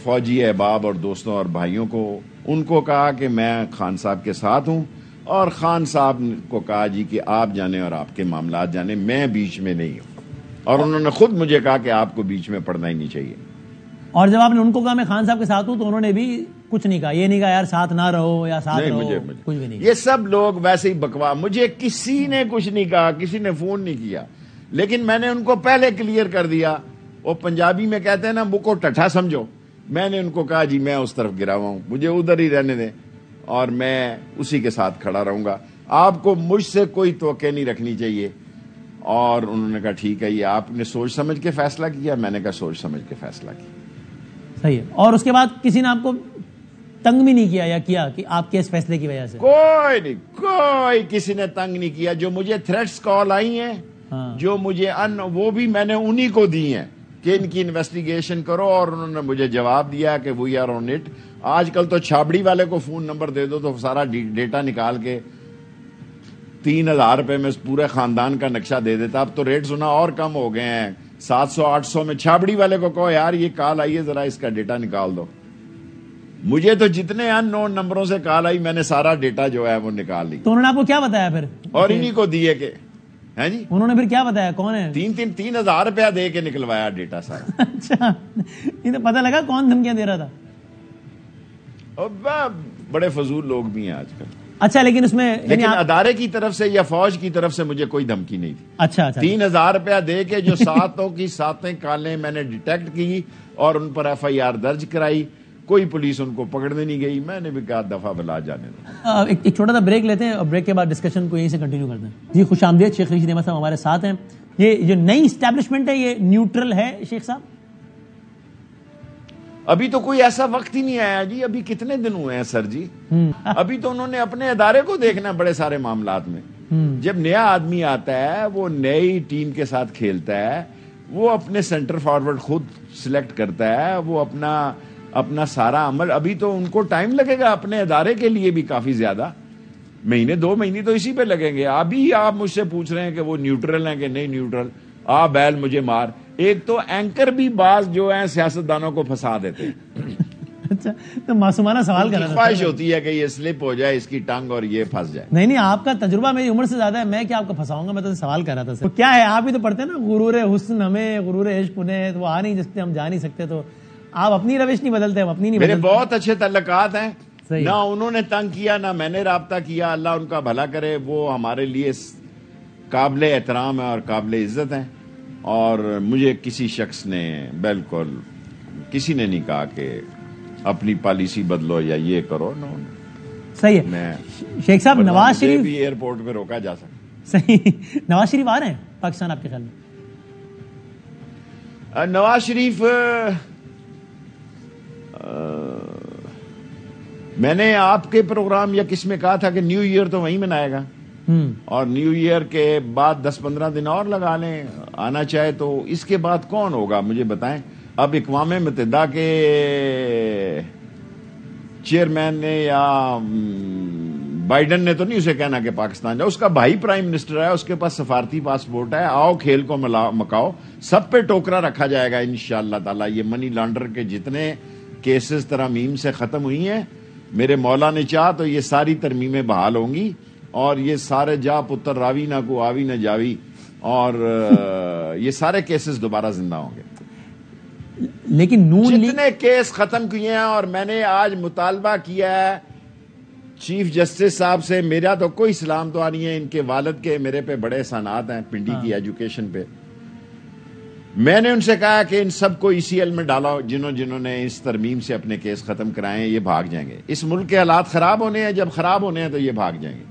فوجی احباب اور دوستوں اور بھائیوں کو. ان کو کہا کہ میں خان صاحب کے ساتھ ہوں, اور خان صاحب کو کہا جی کہ آپ جانے اور آپ کے معاملات جانے, میں بیچ میں نہیں ہوں. اور انہوں نے خود مجھے کہا کہ آپ کو بیچ میں پڑنا ہی نہیں چاہیے. اور جب آپ نے ان کو کہا میں خان صاحب کے ساتھ ہوں تو انہوں نے بھی کچھ نہیں کہا, یہ نہیں کہا یار ساتھ نہ رہو یا ساتھ رہو, کچھ بھی نہیں. یہ سب لوگ ویسے ہی بکوا, مجھے کسی نے کچھ نہیں کہا, کسی نے فون نہیں کیا, لیکن میں نے ان کو پہلے کلیئر کر دیا. وہ پنجابی میں کہتے ہیں نا منہ کو ٹٹھا سمجھو, میں نے ان کو کہا جی میں اس طرف گرا ہوا ہوں, مجھے ادھر ہی رہنے دیں اور میں اسی کے ساتھ کھڑا رہوں گا. آپ کو مجھ سے کوئی توقع نہیں رکھنی چاہیے. اور انہوں نے کہا ٹھیک ہے, یہ آپ نے سوچ سمجھ کے فیصلہ کیا. میں نے کہا سوچ سمجھ کے فیصلہ کیا. صحیح ہے. اور اس کے بعد کسی نے آپ کو تنگ بھی نہیں کیا یا کیا کہ آپ کے اس فیصلے کی وجہ سے؟ کوئی نہیں, کوئی کسی نے تنگ نہیں کیا. جو مجھے تھریٹس کال آئی ہیں, جو مجھے وہ بھی میں نے انہی کو دی ہیں کہ ان کی انویسٹیگیشن کرو, اور انہوں نے مجھے جواب دیا کہ وی آر آن اٹ. آج کل تو چھابڑی والے کو فون نمبر دے دو تو سارا ڈیٹا نکال کے 3000 روپے میں پورے خاندان کا نقشہ دے دیتا. اب تو ریٹ سنا اور کم ہو گئے ہیں, 700-800 میں. چھابڑی والے کو کہو یار یہ کال آئی ہے, ذرا اس کا ڈیٹا نکال دو. مجھے تو جتنے ان نون نمبروں سے کال آئی میں نے سارا ڈیٹا جو ہے وہ نکال لی. تو انہوں نے آپ کو کیا بتایا پھر؟ اور انہی کو دیے کہ ہیں جی, انہوں نے پھر کیا بتایا کون ہے؟ 3000 روپیہ دے کے نکلوایا ڈیٹا سارا. اچھا, یہ تو پتہ لگا کون دھمکیاں دے رہا تھا. بڑے فضول لوگ بھی ہیں آج کل. اچھا, لیکن اس میں لیکن ادارے کی طرف سے یا فوج کی طرف سے مجھے کوئی دھمکی نہیں تھی. اچھا, 3000 روپیہ دے کے جو 7 کالیں میں نے ڈیٹیکٹ کی اور ان پر FIR درج کرائی, کوئی پولیس ان کو پکڑنے نہیں گئی. میں نے بھی کہا دفعہ بلا جانے دو. ایک چھوٹا سا بریک لیتے ہیں اور بریک کے بعد ڈسکشن کو یہیں سے کنٹینیو کرتے ہیں. جی خوش آمدید, شیخ رشید احمد صاحب ہمارے ساتھ ہیں. یہ جو نئی اسٹیبلشمنٹ ہے یہ نیوٹرل ہے شیخ صاحب؟ ابھی تو کوئی ایسا وقت ہی نہیں آیا جی. ابھی کتنے دن ہوئے ہیں سر جی؟ ابھی تو انہوں نے اپنے ادارے کو دیکھنا بڑے سارے معاملات میں. جب نیا آدمی آتا ہے وہ نئی ٹیم کے ساتھ کھیلتا ہے, وہ اپنے سینٹر فارورڈ خود سلیکٹ کرتا ہے, وہ اپنا سارا عمل. ابھی تو ان کو ٹائم لگے گا اپنے ادارے کے لیے بھی کافی زیادہ, 1-2 مہینے تو اسی پہ لگیں گے. ابھی آپ مجھ سے پوچھ رہے ہیں کہ وہ نیوٹرل ہیں کہ نہیں نیوٹرل. بیل مجھے مار. ایک تو اینکر بھی بعض جو ہیں سیاستدانوں کو پھنسا دیتے ہیں. اچھا, تو معصومانہ سوال کرنا خواہش ہوتی ہے کہ یہ سلپ ہو جائے اس کی ٹانگ اور یہ پھنس جائے. نہیں, آپ کا تجربہ میری عمر سے زیادہ ہے, میں کیا آپ کو پھنساؤں گا. میں تو سوال کر رہا تھا. کیا ہے, آپ ہی تو پڑھتے ہیں نا, غرور حسن ہمیں غرور عشق انہیں, وہ آ نہیں جستے ہم جا نہیں سکتے. تو آپ اپنی روش نہیں بدلتے, ہم اپنی نہیں بدلتے. میرے بہت اچھے تعلقات ہیں, نہ انہوں نے تنگ کیا نہ میں نے رابطہ کیا. اللہ ان کا بھلا کرے. وہ ہمارے لیے قابل احترام ہے اور قابل عزت ہیں. اور مجھے کسی شخص نے بالکل کسی نے نہیں کہا کہ اپنی پالیسی بدلو یا یہ کرو. صحیح ہے. شیخ صاحب نواز شریف بھی ایئرپورٹ پہ روکا جا سکتا. صحیح. نواز شریف آ رہے ہیں پاکستان آپ کے خیال میں؟ نواز شریف میں نے آپ کے پروگرام یا کس میں کہا تھا کہ نیو ایئر تو وہیں منائے گا, اور نیو ایئر کے بعد 10-15 دن اور لگا لیں, آنا چاہے تو. اس کے بعد کون ہوگا مجھے بتائیں. اب اقوام متحدہ کے چیئرمین نے یا بائیڈن نے تو نہیں اسے کہنا کہ پاکستان جاؤ. اس کا بھائی پرائم منسٹر ہے, اس کے پاس سفارتی پاسپورٹ ہے. آؤ کھیل کو مکاؤ, سب پہ ٹوکرا رکھا جائے گا انشاءاللہ تعالی. یہ منی لانڈر کے جتنے کیسز ترامیم سے ختم ہوئی ہیں, میرے مولا نے چاہ تو یہ ساری ترمیمیں بحال ہوں گی, اور یہ سارے جا پتر راوی نہ کو آوی نہ جاوی, اور یہ سارے کیسز دوبارہ زندہ ہوں گے. لیکن نون جتنے کیس ختم کیے ہیں, اور میں نے آج مطالبہ کیا ہے چیف جسٹس صاحب سے, میرا تو کوئی سلام تو نہیں ہے, ان کے والد کے میرے پہ بڑے احسانات ہیں پنڈی کی ایجوکیشن پہ. میں نے ان سے کہا کہ ان سب کو ECL میں ڈالا, جنہوں نے اس ترمیم سے اپنے کیس ختم کرائے ہیں, یہ بھاگ جائیں گے. اس ملک کے حالات خراب ہونے ہیں, جب خراب ہونے ہیں تو یہ بھاگ جائیں گے.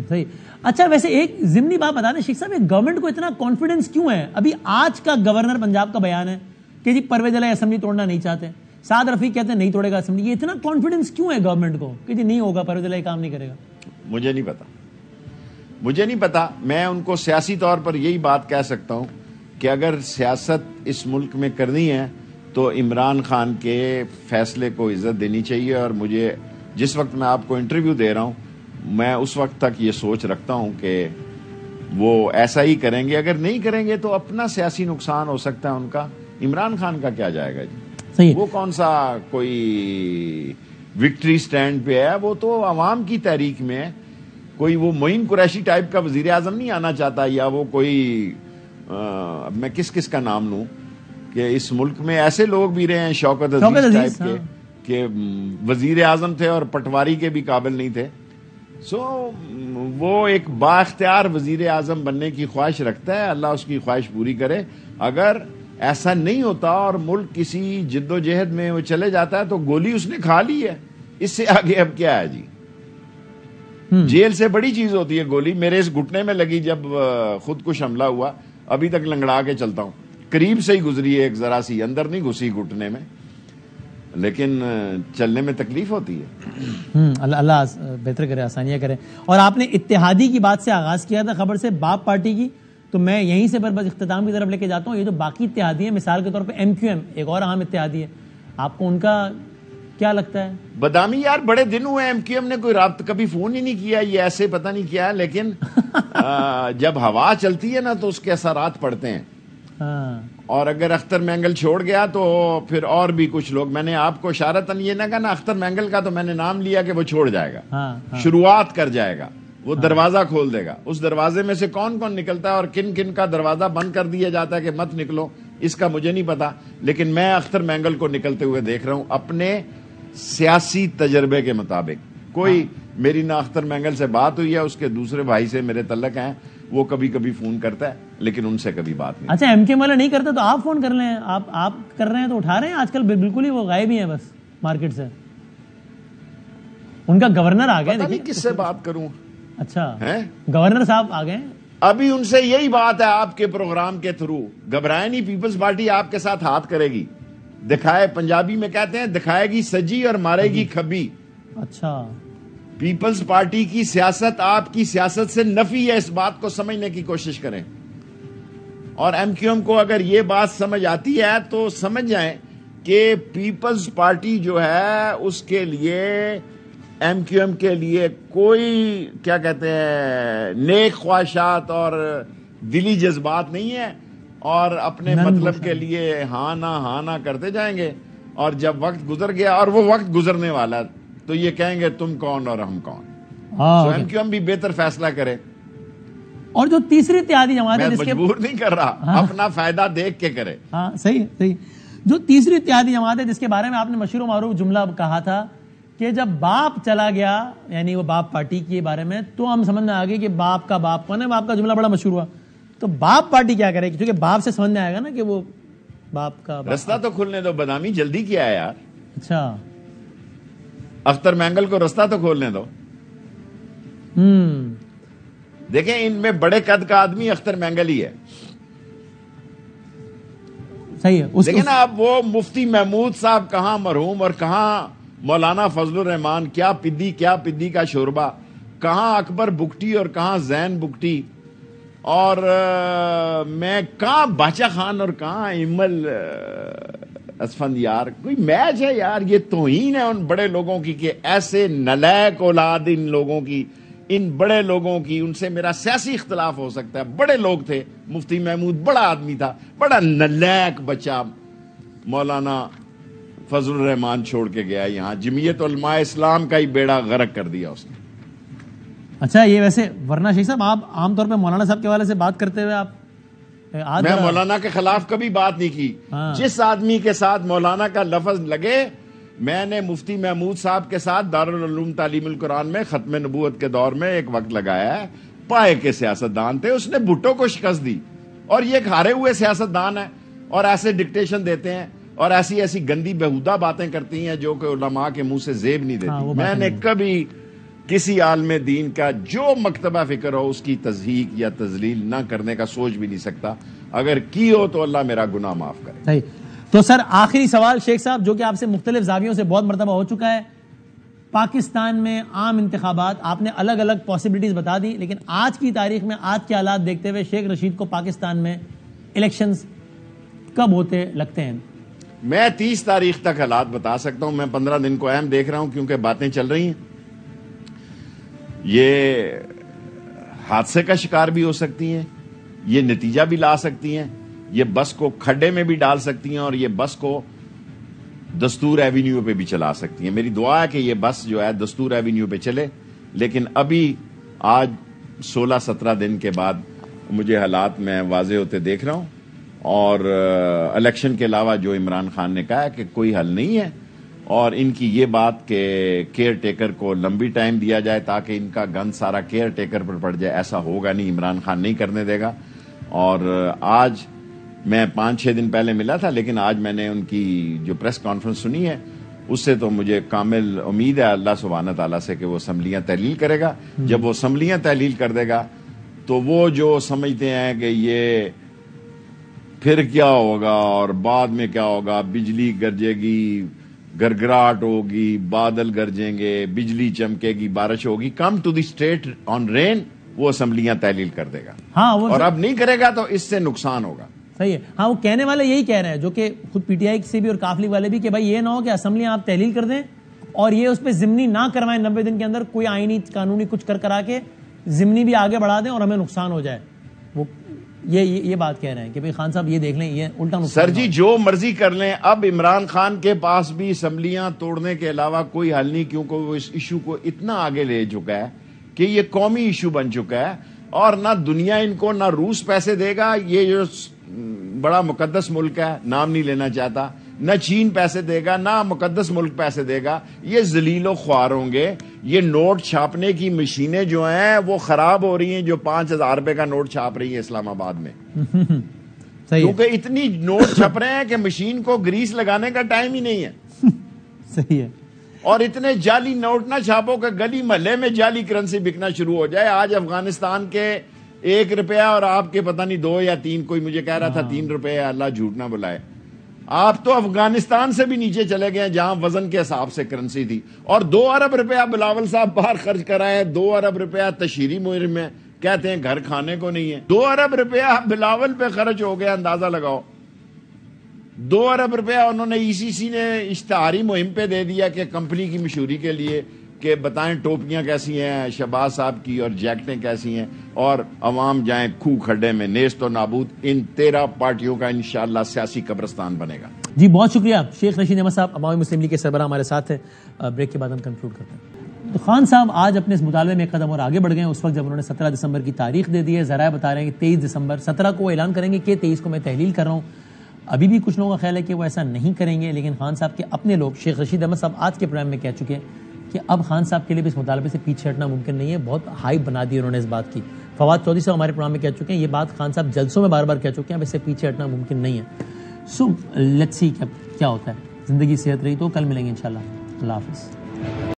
صحیح. اچھا ویسے ایک ضمنی بات بتا دیں شیخ صاحب, گورنمنٹ کو اتنا کانفیڈنس کیوں ہے؟ ابھی آج کا گورنر پنجاب کا بیان ہے کہ جی پرویز الہی اسمبلی توڑنا نہیں چاہتے, سعد رفیق کہتے ہیں نہیں توڑے گا اسمبلی. یہ اتنا کانفیڈنس کیوں ہے گورنمنٹ کو کہ جی نہیں ہوگا, پرویز الہی کام نہیں کرے گا؟ مجھے نہیں پتا. میں ان کو سیاسی طور پر یہی بات کہہ سکتا ہوں کہ اگر سیاست اس ملک میں کرنی ہے تو عمران خان کے فیصلے کو عزت دینی چاہیے. اور مجھے جس وقت میں آپ کو انٹرویو دے رہا ہوں, میں اس وقت تک یہ سوچ رکھتا ہوں کہ وہ ایسا ہی کریں گے. اگر نہیں کریں گے تو اپنا سیاسی نقصان ہو سکتا ہے ان کا. عمران خان کا کیا جائے گا جی؟ صحیح. وہ کون سا کوئی وکٹری سٹینڈ پہ ہے, وہ تو عوام کی تحریک میں ہے. کوئی وہ معین قریشی ٹائپ کا وزیر اعظم نہیں آنا چاہتا, یا وہ کوئی میں کس کا نام لوں کہ اس ملک میں ایسے لوگ بھی رہے ہیں شوکت عزیز ٹائپ کے کہ وزیر اعظم تھے اور پٹواری کے بھی قابل نہیں تھے. وہ ایک با اختیار وزیر اعظم بننے کی خواہش رکھتا ہے, اللہ اس کی خواہش پوری کرے. اگر ایسا نہیں ہوتا اور ملک کسی جد و جہد میں وہ چلے جاتا ہے تو گولی اس نے کھا لی ہے, اس سے آگے اب کیا ہے جی؟ جیل سے بڑی چیز ہوتی ہے گولی. میرے اس گھٹنے میں لگی جب خودکش حملہ ہوا, ابھی تک لنگڑا کے چلتا ہوں. قریب سے ہی گزری ہے, ایک ذرا سی, اندر نہیں گھسی گھٹنے میں, لیکن چلنے میں تکلیف ہوتی ہے. اللہ بہتر کرے, آسانیاں کرے. اور آپ نے اتحادی کی بات سے آغاز کیا تھا خبر سے, باپ پارٹی کی, تو میں یہیں سے بس اختتام کی طرف لے کے جاتا ہوں. یہ جو باقی اتحادی ہیں, مثال کے طور پہ MQM ایک اور اہم اتحادی ہے, آپ کو ان کا کیا لگتا ہے؟ بدامی یار, بڑے دن ہوئے MQM نے کوئی رابطہ, کبھی فون ہی نہیں کیا, یہ ایسے پتہ نہیں کیا ہے, لیکن جب ہوا چلتی ہے نا تو اس کے اثرات پڑتے ہیں. اور اگر اختر مینگل چھوڑ گیا تو پھر اور بھی کچھ لوگ, میں نے آپ کو اشارتاً یہ نہ کہا نا اختر مینگل کا, تو میں نے نام لیا کہ وہ چھوڑ جائے گا, شروعات کر جائے گا, وہ دروازہ کھول دے گا. اس دروازے میں سے کون کون نکلتا ہے اور کن کن کا دروازہ بند کر دیا جاتا ہے کہ مت نکلو, اس کا مجھے نہیں پتا. لیکن میں اختر مینگل کو نکلتے ہوئے دیکھ رہا ہوں اپنے سیاسی تجربے کے مطابق. کوئی میری نہ اختر مینگل سے بات ہوئی ہے, اس کے دوسرے بھائی سے میرے تعلق ہیں, وہ کبھی کبھی فون کرتا ہے, لیکن ان سے کبھی بات نہیں. اچھا MQM والے نہیں کرتے تو آپ فون کر لیں, آپ کر رہے ہیں تو اٹھا رہے ہیں. آج کل بالکل ہی وہ غائب ہی ہیں بس مارکیٹ سے. ان کا گورنر آ گئے, دیکھیں کس سے بات کروں. اچھا گورنر صاحب آ گئے, ابھی ان سے یہی بات ہے آپ کے پروگرام کے تھرو. گھبرائے نہیں, پیپلز پارٹی آپ کے ساتھ ہاتھ کرے گی. دکھائے, پنجابی میں کہتے ہیں دکھائے گی سجی اور مارے گی کھبی. اچھا, پیپلز پارٹی کی سیاست آپ کی سیاست سے نفی ہے, اس بات کو سمجھنے کی کوشش کریں. اور MQM کو اگر یہ بات سمجھ آتی ہے تو سمجھ جائیں کہ پیپلز پارٹی جو ہے اس کے لیے, MQM کے لیے کوئی کیا کہتے ہیں نیک خواہشات اور دلی جذبات نہیں ہے, اور اپنے مطلب کے لیے ہاں نہ کرتے جائیں گے. اور جب وقت گزر گیا, اور وہ وقت گزرنے والا, تو یہ کہیں گے تم کون اور ہم کون. تو MQM بھی بہتر فیصلہ کرے. اور جو تیسری اتحادی جماعت ہے, میں مجبور نہیں کر رہا, اپنا فائدہ دیکھ کے کرے. ہاں صحیح. جو تیسری اتحادی جماعت ہے جس کے بارے میں آپ نے مشہور و معروف جملہ کہا تھا کہ جب باپ چلا گیا, یعنی وہ باپ پارٹی کے بارے میں, تو ہم سمجھ میں آ گئی کہ باپ کا باپ کون ہے. باپ کا جملہ بڑا مشہور ہوا. تو باپ پارٹی کیا کرے گی, کیونکہ باپ سے سمجھ میں آئے گا نا کہ وہ باپ کا رستہ تو کھلنے دو. بدامی جلدی کیا ہے یار. اچھا, اختر مینگل کو رستہ تو کھولنے دو. دیکھیں ان میں بڑے قد کا آدمی اختر مینگل ہی ہے. صحیح ہے. دیکھیں نا اب وہ مفتی محمود صاحب کہاں مرحوم اور کہاں مولانا فضل الرحمان, کیا پدی کا شوربہ, کہاں اکبر بگٹی اور کہاں زین بگٹی, اور میں کہاں باچا خان اور کہاں ایمل اسفندیار. کوئی میچ ہے یار؟ یہ توہین ہے ان بڑے لوگوں کی کہ ایسے نالائق اولاد ان لوگوں کی, ان بڑے لوگوں کی. ان سے میرا سیاسی اختلاف ہو سکتا ہے, بڑے لوگ تھے. مفتی محمود بڑا آدمی تھا, بڑا نالائق بچہ مولانا فضل الرحمان چھوڑ کے گیا یہاں. جمعیت علماء اسلام کا ہی بیڑا غرق کر دیا اس نے. اچھا یہ ویسے ورنہ شیخ صاحب آپ عام طور پہ مولانا صاحب کے حوالے سے بات کرتے ہوئے آپ میں مولانا کے خلاف کبھی بات نہیں کی. جس آدمی کے ساتھ مولانا کا لفظ لگے, میں نے مفتی محمود صاحب کے ساتھ دارالعلوم تعلیم القرآن میں ختم نبوت کے دور میں ایک وقت لگایا ہے. پائے کے سیاستدان تھے, اس نے بھٹو کو شکست دی, اور یہ ایک ہارے ہوئے سیاستدان ہے اور ایسے ڈکٹیشن دیتے ہیں اور ایسی گندی بہودہ باتیں کرتی ہیں جو کہ علماء کے منہ سے زیب نہیں دیتی. میں نے کبھی کسی عالم دین کا جو مکتبہ فکر ہو اس کی تضحیق یا تذلیل نہ کرنے کا سوچ بھی نہیں سکتا. اگر کی ہو تو اللہ میرا گناہ معاف کرے. صحیح. تو سر آخری سوال شیخ صاحب, جو کہ آپ سے مختلف زاویوں سے بہت مرتبہ ہو چکا ہے. پاکستان میں عام انتخابات, آپ نے الگ الگ پاسبلٹیز بتا دی, لیکن آج کی تاریخ میں آج کے حالات دیکھتے ہوئے شیخ رشید کو پاکستان میں الیکشنز کب ہوتے لگتے ہیں؟ میں 30 تاریخ تک حالات بتا سکتا ہوں. میں 15 دن کو اہم دیکھ رہا ہوں کیونکہ باتیں چل رہی ہیں. یہ حادثے کا شکار بھی ہو سکتی ہیں, یہ نتیجہ بھی لا سکتی ہیں, یہ بس کو کھڈے میں بھی ڈال سکتی ہیں, اور یہ بس کو دستور ایوینیو پہ بھی چلا سکتی ہیں. میری دعا ہے کہ یہ بس جو ہے دستور ایوینیو پہ چلے, لیکن ابھی آج 16-17 دن کے بعد مجھے حالات میں واضح ہوتے دیکھ رہا ہوں. اور الیکشن کے علاوہ جو عمران خان نے کہا ہے کہ کوئی حل نہیں ہے, اور ان کی یہ بات کہ کیئر ٹیکر کو لمبی ٹائم دیا جائے تاکہ ان کا گند سارا کیئر ٹیکر پر پڑ جائے, ایسا ہوگا نہیں, عمران خان نہیں کرنے دے گا. اور آج میں 5-6 دن پہلے ملا تھا, لیکن آج میں نے ان کی جو پریس کانفرنس سنی ہے اس سے تو مجھے کامل امید ہے اللہ سبحانہ تعالیٰ سے کہ وہ اسمبلیاں تحلیل کرے گا. جب وہ اسمبلیاں تحلیل کر دے گا تو وہ جو سمجھتے ہیں کہ یہ پھر کیا ہوگا اور بعد میں کیا ہوگا, بجلی گرجے گی, گرگراہٹ ہوگی, بادل گرجیں گے, بجلی چمکے گی, بارش ہوگی, come to the state on رین, وہ اسمبلیاں تحلیل کر دے گا. اور اب نہیں کرے گا تو اس سے نقصان ہوگا. صحیح ہے. ہاں وہ کہنے والے یہی کہہ رہے ہیں, جو کہ خود پی ٹی آئی سے بھی اور کاف لیگ والے بھی, کہ بھائی یہ نہ ہو کہ اسمبلیاں آپ تحلیل کر دیں اور یہ اس پہ ضمنی نہ کروائیں 90 دن کے اندر, کوئی آئینی قانونی کچھ کرا کے ضمنی بھی آگے بڑھا دیں اور ہمیں نقصان ہو جائے. وہ یہ بات کہہ رہے ہیں کہ بھئی خان صاحب یہ دیکھ لیں, یہ الٹا نقصان. سر جی جو مرضی کر لیں, اب عمران خان کے پاس بھی اسمبلیاں توڑنے کے علاوہ کوئی حل نہیں, کیونکہ وہ اس ایشو کو اتنا آگے لے چکا ہے کہ یہ قومی ایشو بن چکا ہے. اور نہ دنیا ان کو, نہ روس پیسے دے گا, یہ جو بڑا مقدس ملک ہے, نام نہیں لینا چاہتا, نہ چین پیسے دے گا, نہ مقدس ملک پیسے دے گا. یہ ذلیل و خوار ہوں گے. یہ نوٹ چھاپنے کی مشینیں جو ہیں وہ خراب ہو رہی ہیں, جو 5000 روپے کا نوٹ چھاپ رہی ہے اسلام آباد میں, کیونکہ اتنی نوٹ چھپ رہے ہیں کہ مشین کو گریس لگانے کا ٹائم ہی نہیں ہے. صحیح ہے. اور اتنے جعلی نوٹ نہ چھاپو کہ گلی محلے میں جعلی کرنسی بکنا شروع ہو جائے. آج افغانستان کے 1 روپیہ اور آپ کے پتہ نہیں 2 یا 3, کوئی مجھے کہہ رہا تھا 3 روپے, اللہ جھوٹ نہ بلائے. آپ تو افغانستان سے بھی نیچے چلے گئے جہاں وزن کے حساب سے کرنسی تھی. اور 2 ارب روپیہ بلاول صاحب باہر خرچ کرائے, 2 ارب روپیہ تشہیری مہم میں, کہتے ہیں گھر کھانے کو نہیں ہے. 2 ارب روپیہ بلاول پہ خرچ ہو گیا, اندازہ لگاؤ. 2 ارب روپیہ انہوں نے ای سی سی نے اشتہاری مہم پہ دے دیا کہ کمپنی کی مشہوری کے لیے, کہ بتائیں ٹوپیاں کیسی ہیں شہباز صاحب کی اور جیکٹیں کیسی ہیں, اور عوام جائیں کھو کھڈے میں نیست و نابود. ان 13 پارٹیوں کا انشاءاللہ سیاسی قبرستان بنے گا. جی بہت شکریہ شیخ رشید احمد صاحب, عوامی مسلم لیگ کے سربراہ ہمارے ساتھ ہیں. بریک کے بعد ہم کنکلوڈ کرتے ہیں. تو خان صاحب آج اپنے اس مطالبے میں ایک قدم اور آگے بڑھ گئے ہیں, اس وقت جب انہوں نے 17 دسمبر کی تاریخ دے دی ہے. ذرائع بتا رہے ہیں کہ 23 دسمبر 17 کو وہ اعلان کریں گے کہ 23 کو میں تحلیل کر رہا ہوں. ابھی بھی کچھ لوگوں کا خیال ہے کہ وہ ایسا نہیں کریں گے, لیکن خان صاحب کے اپنے لوگ شیخ رشید احمد صاحب آج کے پروگرام میں کہہ چکے ہیں کہ اب خان صاحب کے لیے بھی اس مطالبے سے پیچھے ہٹنا ممکن نہیں ہے. بہت ہائپ بنا دی انہوں نے اس بات کی. فواد چودھری صاحب ہمارے پروگرام میں کہہ چکے ہیں, یہ بات خان صاحب جلسوں میں بار بار کہہ چکے ہیں, اب اس سے پیچھے ہٹنا ممکن نہیں ہے. سو لیٹس سی کیا ہوتا ہے. زندگی صحت رہی تو کل ملیں گے انشاءاللہ. اللہ حافظ.